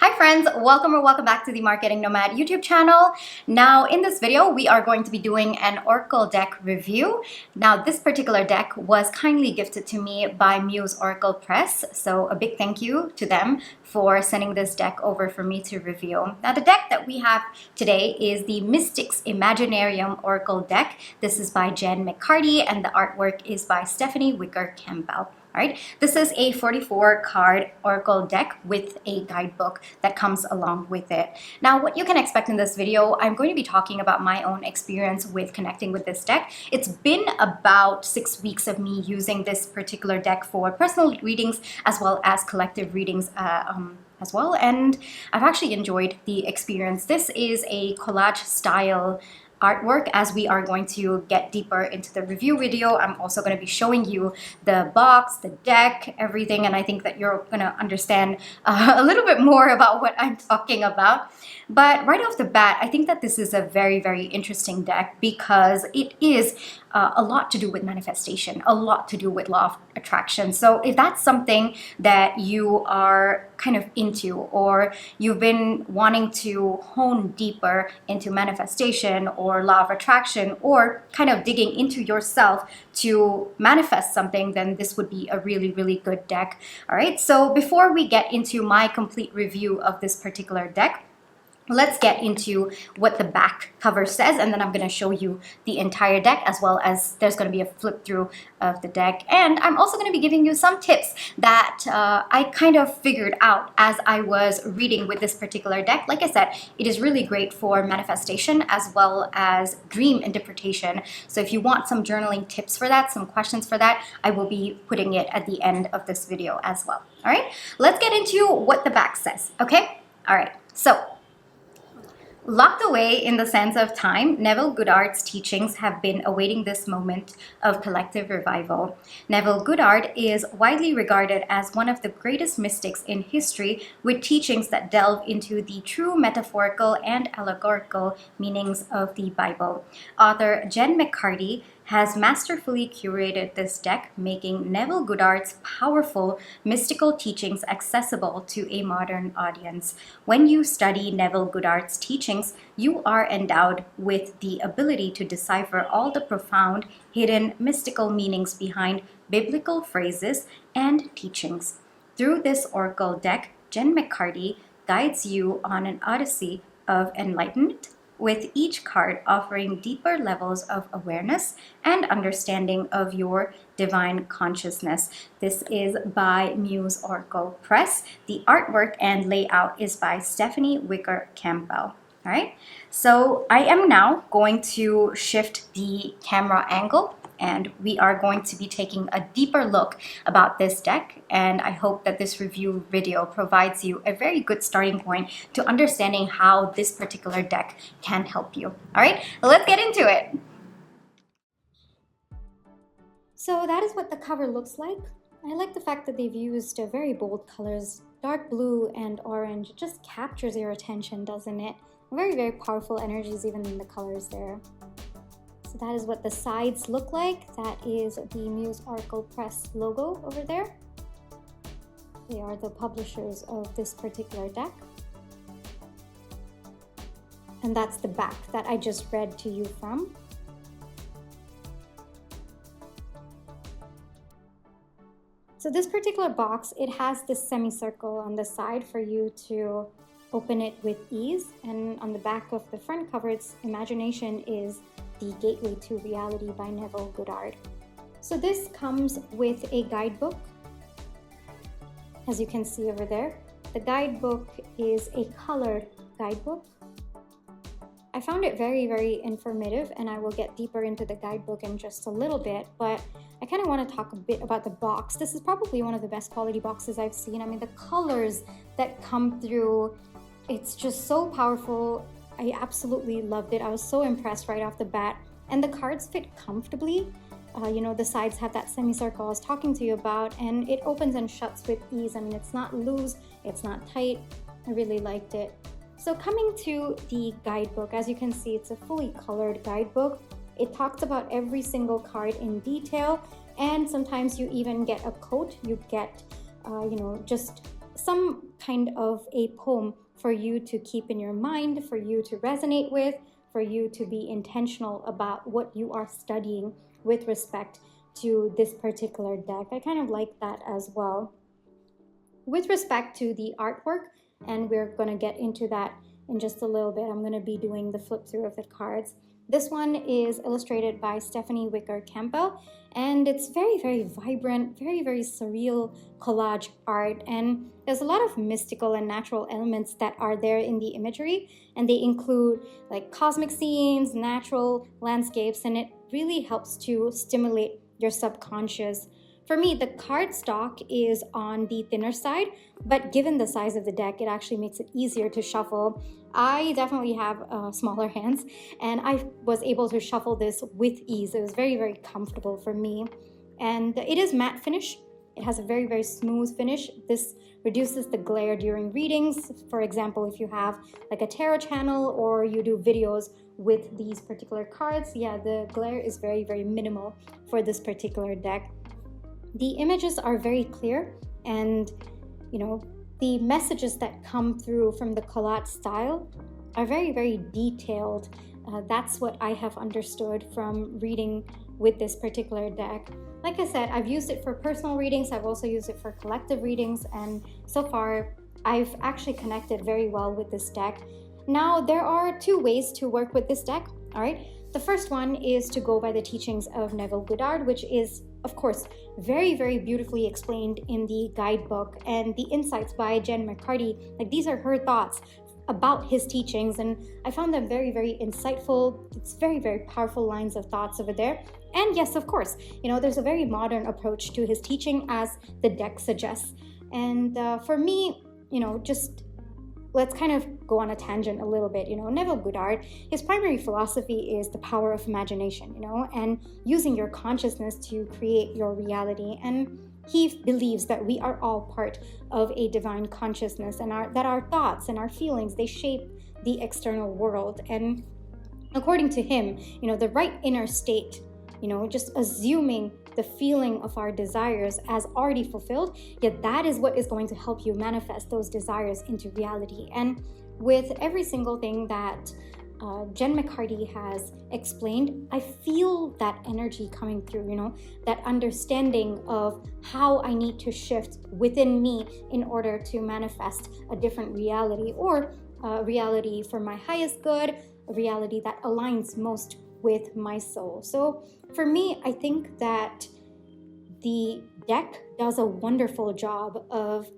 Hi friends, welcome back to the Marketing Nomad YouTube channel. Now in this video, we are going to be doing an Oracle deck review. Now this particular deck was kindly gifted to me by Muse Oracle Press, so a big thank you to them for sending this deck over for me to review. Now the deck that we have today is the Mystics Imaginarium Oracle deck. This is by Jen McCarty and the artwork is by Stephanie Wicker-Campbell. All right, this is a 44 card Oracle deck with a guidebook that comes along with it. Now, what you can expect in this video, I'm going to be talking about my own experience with connecting with this deck. It's been about 6 weeks of me using this particular deck for personal readings as well as collective readings as well, and I've actually enjoyed the experience. This is a collage style artwork. As we are going to get deeper into the review video, I'm also going to be showing you the box, the deck, everything, and I think that you're going to understand a little bit more about what I'm talking about. But right off the bat, I think that this is a very, very interesting deck because it is a lot to do with manifestation, a lot to do with law of attraction. So if that's something that you are kind of into, or you've been wanting to hone deeper into manifestation or law of attraction, or kind of digging into yourself to manifest something, then this would be a really, really good deck. All right, so before we get into my complete review of this particular deck, let's get into what the back cover says, and then I'm going to show you the entire deck, as well as there's going to be a flip through of the deck. And I'm also going to be giving you some tips that I kind of figured out as I was reading with this particular deck. Like I said, it is really great for manifestation as well as dream interpretation. So if you want some journaling tips for that, some questions for that, I will be putting it at the end of this video as well. All right, let's get into what the back says. Okay, all right, so locked away in the sands of time, Neville Goddard's teachings have been awaiting this moment of collective revival. Neville Goddard is widely regarded as one of the greatest mystics in history, with teachings that delve into the true metaphorical and allegorical meanings of the Bible. Author Jen McCarty has masterfully curated this deck, making Neville Goddard's powerful mystical teachings accessible to a modern audience. When you study Neville Goddard's teachings, you are endowed with the ability to decipher all the profound, hidden mystical meanings behind biblical phrases and teachings. Through this oracle deck, Jen McCarty guides you on an odyssey of enlightenment, with each card offering deeper levels of awareness and understanding of your divine consciousness. This is by Muse Oracle Press. The artwork and layout is by Stephanie Wicker-Campbell. All right, so I am now going to shift the camera angle, and we are going to be taking a deeper look about this deck, and I hope that this review video provides you a very good starting point to understanding how this particular deck can help you. All right, let's get into it. So that is what the cover looks like. I like the fact that they've used very bold colors. Dark blue and orange. It just captures your attention, doesn't it? Very, very powerful energies even in the colors there. So that is what the sides look like. That is the Muse Oracle Press logo over there. They are the publishers of this particular deck. And that's the back that I just read to you from. So this particular box, it has this semicircle on the side for you to open it with ease. And on the back of the front cover, it's Imagination is the Gateway to Reality by Neville Goddard. So this comes with a guidebook, as you can see over there. The guidebook is a colored guidebook. I found it very, very informative, and I will get deeper into the guidebook in just a little bit, but I kind of want to talk a bit about the box. This is probably one of the best quality boxes I've seen. I mean, the colors that come through, it's just so powerful. I absolutely loved it. I was so impressed right off the bat. And the cards fit comfortably. You know, the sides have that semicircle I was talking to you about, and it opens and shuts with ease. I mean, it's not loose, it's not tight. I really liked it. So coming to the guidebook, as you can see, it's a fully colored guidebook. It talks about every single card in detail, and sometimes you even get a quote. You get, just some kind of a poem for you to keep in your mind, for you to resonate with, for you to be intentional about what you are studying with respect to this particular deck. I kind of like that as well. With respect to the artwork, and we're going to get into that in just a little bit, I'm going to be doing the flip through of the cards. This one is illustrated by Stephanie Wicker-Campbell, and it's very, very vibrant, very, very surreal collage art, and there's a lot of mystical and natural elements that are there in the imagery, and they include like cosmic scenes, natural landscapes, and it really helps to stimulate your subconscious. For me, the cardstock is on the thinner side, but given the size of the deck, it actually makes it easier to shuffle. I definitely have smaller hands, and I was able to shuffle this with ease. It was very, very comfortable for me. And it is matte finish. It has a very, very smooth finish. This reduces the glare during readings. For example, if you have like a tarot channel or you do videos with these particular cards, yeah, the glare is very, very minimal for this particular deck. The images are very clear, and the messages that come through from the collage style are very, very detailed. That's what I have understood from reading with this particular deck. Like I said, I've used it for personal readings. I've also used it for collective readings, and so far I've actually connected very well with this deck. Now, there are two ways to work with this deck, all right? The first one is to go by the teachings of Neville Goddard, which is, of course, very, very beautifully explained in the guidebook, and the insights by Jen McCarty, like these are her thoughts about his teachings, and I found them very, very insightful. It's very, very powerful lines of thoughts over there. And yes, of course, there's a very modern approach to his teaching, as the deck suggests. And for me, just let's kind of go on a tangent a little bit. Neville Goddard, his primary philosophy is the power of imagination, and using your consciousness to create your reality. And he believes that we are all part of a divine consciousness, and that our thoughts and our feelings, they shape the external world. And according to him, the right inner state, just assuming the feeling of our desires as already fulfilled, yet that is what is going to help you manifest those desires into reality. And with every single thing that Jen McCarty has explained, I feel that energy coming through, that understanding of how I need to shift within me in order to manifest a different reality, or a reality for my highest good, a reality that aligns most with my soul. So for me, I think that the deck does a wonderful job of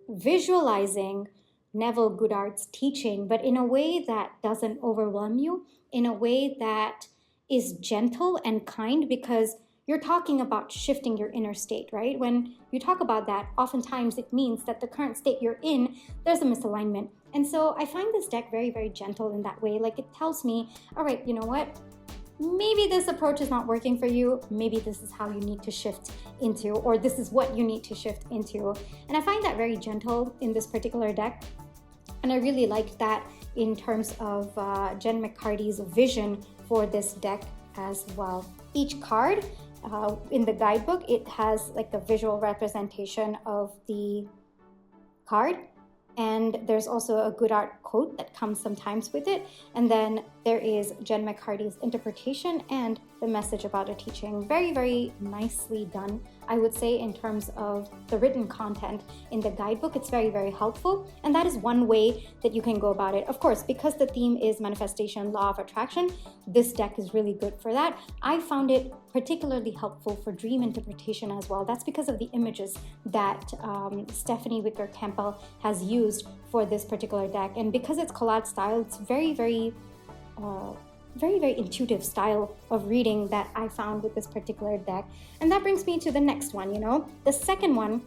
visualizing Neville Goddard's teaching, but in a way that doesn't overwhelm you, in a way that is gentle and kind, because you're talking about shifting your inner state, right? When you talk about that, oftentimes it means that the current state you're in, there's a misalignment. And so I find this deck very, very gentle in that way. Like, it tells me, all right, you know what? Maybe this approach is not working for you. Maybe this is how you need to shift into, or this is what you need to shift into. And I find that very gentle in this particular deck. And I really liked that in terms of Jen McCarty's vision for this deck as well. Each card in the guidebook, it has like a visual representation of the card. And there's also a Goddard quote that comes sometimes with it. And then there is Jen McCarty's interpretation and the message about a teaching. Very, very nicely done, I would say, in terms of the written content in the guidebook. It's very, very helpful. And that is one way that you can go about it. Of course, because the theme is manifestation, law of attraction, this deck is really good for that. I found it particularly helpful for dream interpretation as well. That's because of the images that Stephanie Wicker-Campbell has used for this particular deck. And because it's collage style, it's very, very intuitive style of reading that I found with this particular deck. And that brings me to the next one, the second one,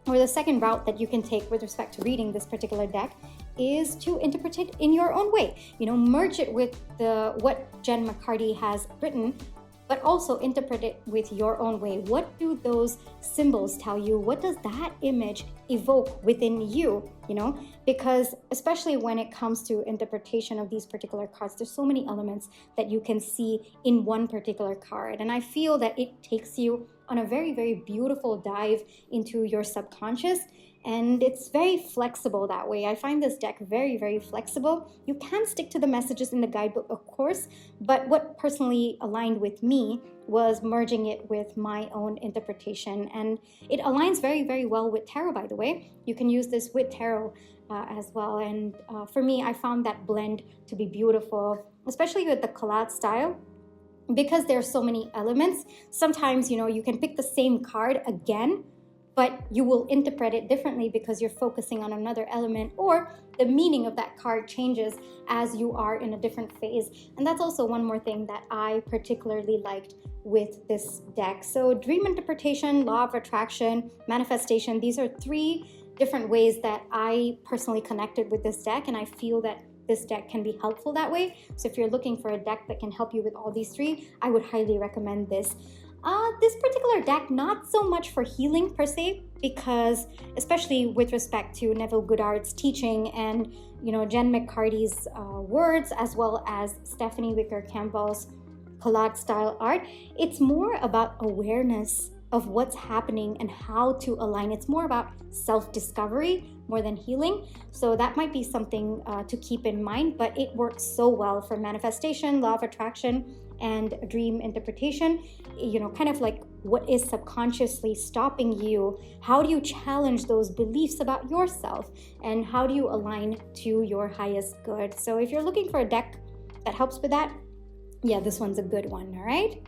or the second route that you can take with respect to reading this particular deck, is to interpret it in your own way. Merge it with what Jen McCarty has written, but also interpret it with your own way. What do those symbols tell you? What does that image evoke within you? Because especially when it comes to interpretation of these particular cards, there's so many elements that you can see in one particular card. And I feel that it takes you on a very, very beautiful dive into your subconscious. and it's very flexible that way. I find this deck very, very flexible. You can stick to the messages in the guidebook, of course, but what personally aligned with me was merging it with my own interpretation, and it aligns very, very well with tarot, by the way. You can use this with tarot as well, and for me, I found that blend to be beautiful, especially with the collage style. Because there are so many elements, sometimes, you can pick the same card again, but you will interpret it differently because you're focusing on another element, or the meaning of that card changes as you are in a different phase. And that's also one more thing that I particularly liked with this deck. So dream interpretation, law of attraction, manifestation, these are 3 different ways that I personally connected with this deck, and I feel that this deck can be helpful that way. So if you're looking for a deck that can help you with all these 3, I would highly recommend this. This particular deck, not so much for healing per se, because especially with respect to Neville Goddard's teaching and Jen McCarty's words, as well as Stephanie Wicker-Campbell's collage style art, it's more about awareness of what's happening and how to align. It's more about self-discovery more than healing. So that might be something to keep in mind, but it works so well for manifestation, law of attraction, and dream interpretation. Kind of like what is subconsciously stopping you? How do you challenge those beliefs about yourself? And how do you align to your highest good? So if you're looking for a deck that helps with that, yeah, this one's a good one, all right?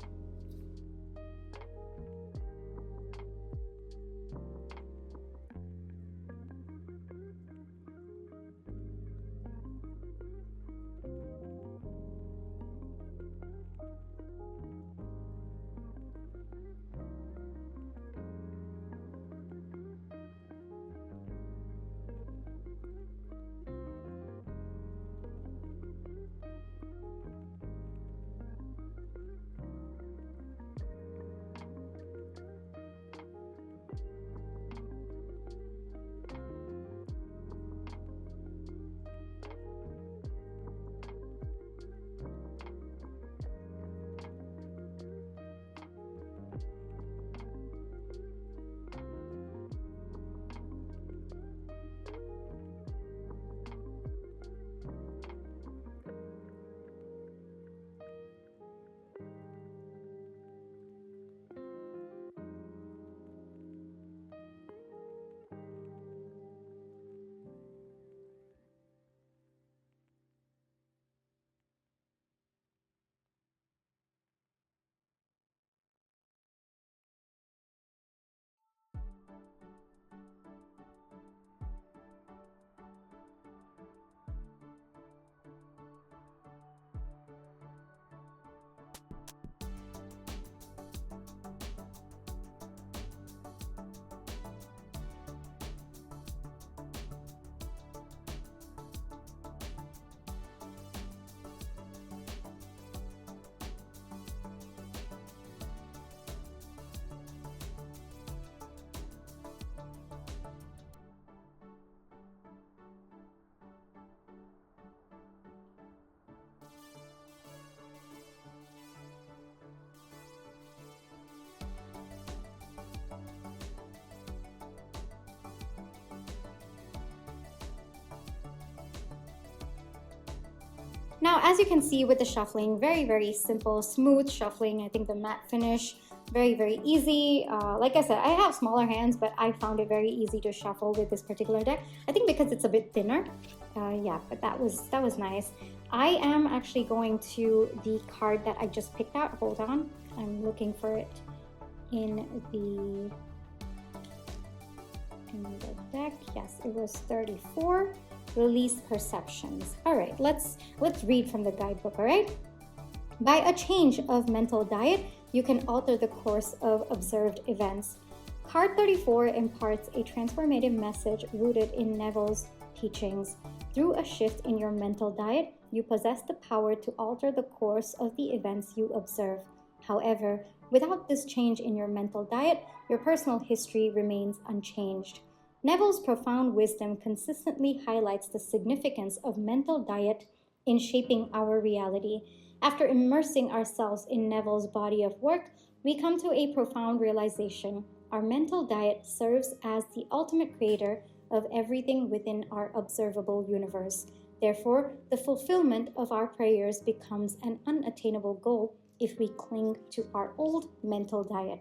Now, as you can see with the shuffling, very, very simple, smooth shuffling. I think the matte finish, very, very easy. Like I said, I have smaller hands, but I found it very easy to shuffle with this particular deck. I think because it's a bit thinner. Yeah, but that was nice. I am actually going to the card that I just picked out. Hold on, I'm looking for it in the deck. Yes, it was 34. Release perceptions. All right, let's read from the guidebook. All right. By a change of mental diet, you can alter the course of observed events. Card 34 imparts a transformative message rooted in Neville's teachings. Through a shift in your mental diet, you possess the power to alter the course of the events you observe. However, without this change in your mental diet, your personal history remains unchanged. Neville's profound wisdom consistently highlights the significance of mental diet in shaping our reality. After immersing ourselves in Neville's body of work, we come to a profound realization. Our mental diet serves as the ultimate creator of everything within our observable universe. Therefore, the fulfillment of our prayers becomes an unattainable goal if we cling to our old mental diet.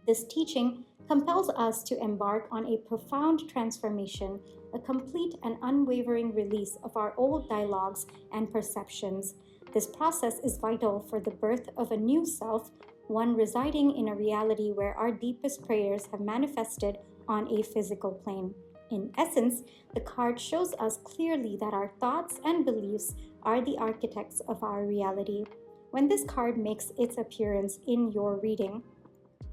This teaching compels us to embark on a profound transformation, a complete and unwavering release of our old dialogues and perceptions. This process is vital for the birth of a new self, one residing in a reality where our deepest prayers have manifested on a physical plane. In essence, the card shows us clearly that our thoughts and beliefs are the architects of our reality. When this card makes its appearance in your reading,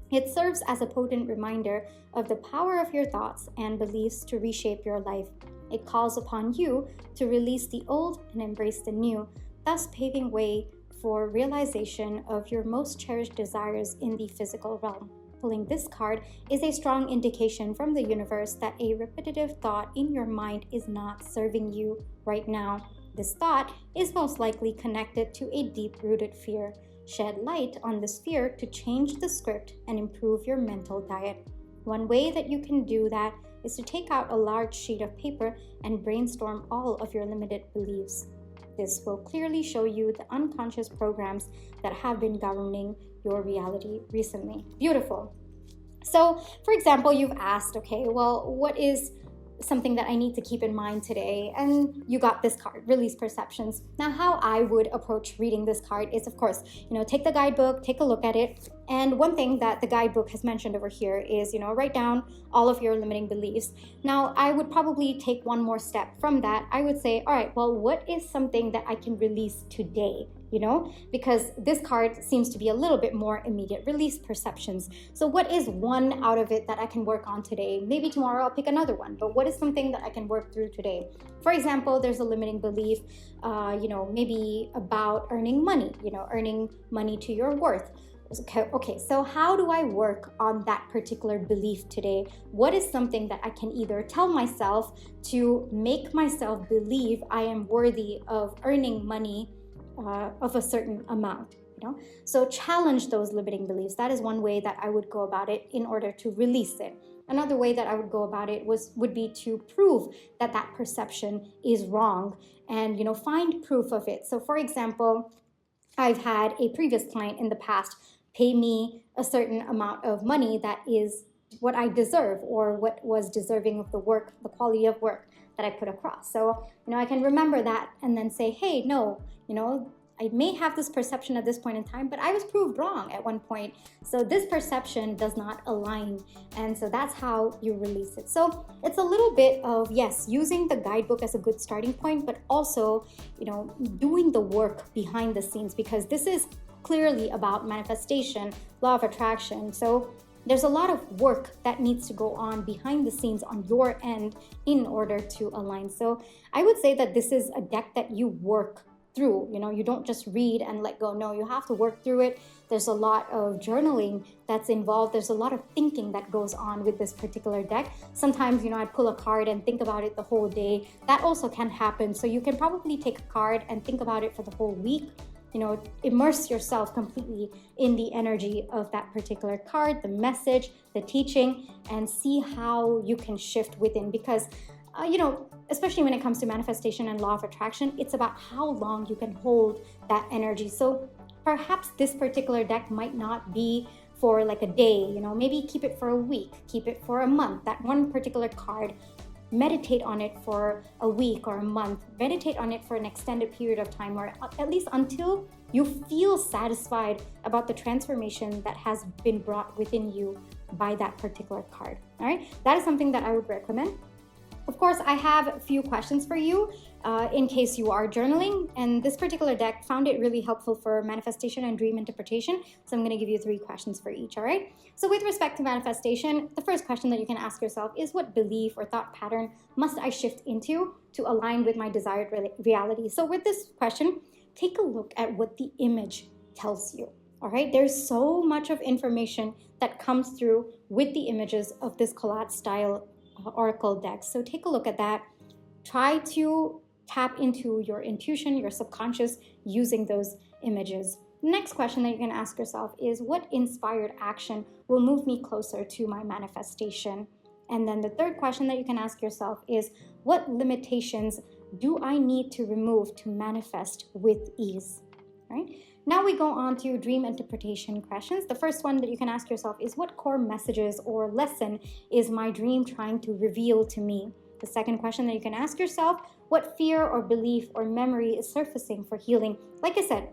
it serves as a potent reminder of the power of your thoughts and beliefs to reshape your life. It calls upon you to release the old and embrace the new, thus paving way for realization of your most cherished desires in the physical realm. Pulling this card is a strong indication from the universe that a repetitive thought in your mind is not serving you right now. This thought is most likely connected to a deep-rooted fear. Shed light on this fear to change the script and improve your mental diet. One way that you can do that is to take out a large sheet of paper and brainstorm all of your limited beliefs. This will clearly show you the unconscious programs that have been governing your reality recently. Beautiful. So, for example, you've asked, okay, well, what is something that I need to keep in mind today? And you got this card, Release Perceptions. Now, how I would approach reading this card is, of course, take the guidebook, take a look at it. And one thing that the guidebook has mentioned over here is, write down all of your limiting beliefs. Now, I would probably take one more step from that. I would say, all right, well, what is something that I can release today? Because this card seems to be a little bit more immediate. Release perceptions. So what is one out of it that I can work on today? Maybe tomorrow I'll pick another one, but what is something that I can work through today? For example, there's a limiting belief, maybe about earning money, earning money to your worth. Okay, so how do I work on that particular belief today? What is something that I can either tell myself to make myself believe I am worthy of earning money of a certain amount, So challenge those limiting beliefs. That is one way that I would go about it in order to release it. Another way that I would go about it would be to prove that perception is wrong and, find proof of it. So for example, I've had a previous client in the past pay me a certain amount of money that is what I deserve or what was deserving of the work, the quality of work that I put across. So, I can remember that and then say, hey, no, I may have this perception at this point in time, but I was proved wrong at one point. So this perception does not align. And so that's how you release it. So it's a little bit of, yes, using the guidebook as a good starting point, but also, doing the work behind the scenes, because this is clearly about manifestation, law of attraction. So there's a lot of work that needs to go on behind the scenes on your end in order to align. So I would say that this is a deck that you work through. You don't just read and let go. No, you have to work through it. There's a lot of journaling that's involved. There's a lot of thinking that goes on with this particular deck. Sometimes, I'd pull a card and think about it the whole day. That also can happen. So you can probably take a card and think about it for the whole week. Immerse yourself completely in the energy of that particular card, the message, the teaching, and see how you can shift within. Because, especially when it comes to manifestation and law of attraction, it's about how long you can hold that energy. So perhaps this particular deck might not be for like a day, maybe keep it for a week, keep it for a month, that one particular card. Meditate on it for a week or a month. Meditate on it for an extended period of time, or at least until you feel satisfied about the transformation that has been brought within you by that particular card. All right, that is something that I would recommend. Of course, I have a few questions for you in case you are journaling, and this particular deck found it really helpful for manifestation and dream interpretation. So I'm going to give you 3 questions for each, all right? So with respect to manifestation, the first question that you can ask yourself is, what belief or thought pattern must I shift into to align with my desired reality? So with this question, take a look at what the image tells you, all right? There's so much of information that comes through with the images of this collage style oracle deck. So take a look at that. Try to tap into your intuition, your subconscious, using those images. Next question that you can ask yourself is, what inspired action will move me closer to my manifestation? And then the third question that you can ask yourself is, what limitations do I need to remove to manifest with ease? Right? Now we go on to dream interpretation questions. The first one that you can ask yourself is, what core messages or lesson is my dream trying to reveal to me? The second question that you can ask yourself, what fear or belief or memory is surfacing for healing? Like I said,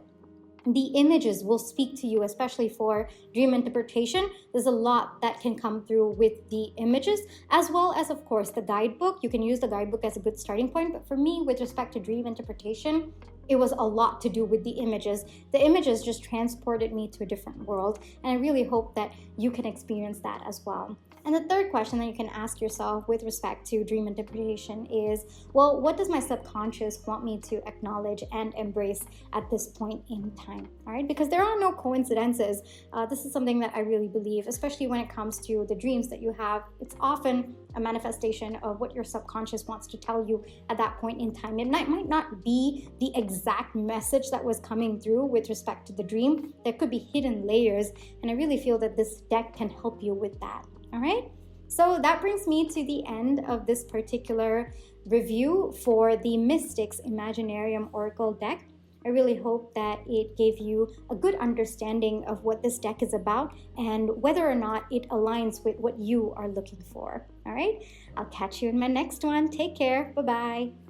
the images will speak to you, especially for dream interpretation. There's a lot that can come through with the images, as well as, of course, the guidebook. You can use the guidebook as a good starting point, but for me, with respect to dream interpretation, it was a lot to do with the images. The images just transported me to a different world, and I really hope that you can experience that as well. And the third question that you can ask yourself with respect to dream interpretation is, well, what does my subconscious want me to acknowledge and embrace at this point in time? All right, because there are no coincidences. This is something that I really believe, especially when it comes to the dreams that you have. It's often a manifestation of what your subconscious wants to tell you at that point in time. It might not be the exact message that was coming through with respect to the dream. There could be hidden layers, and I really feel that this deck can help you with that. All right, so that brings me to the end of this particular review for the Mystics Imaginarium Oracle deck. I really hope that it gave you a good understanding of what this deck is about and whether or not it aligns with what you are looking for. All right, I'll catch you in my next one. Take care. Bye-bye.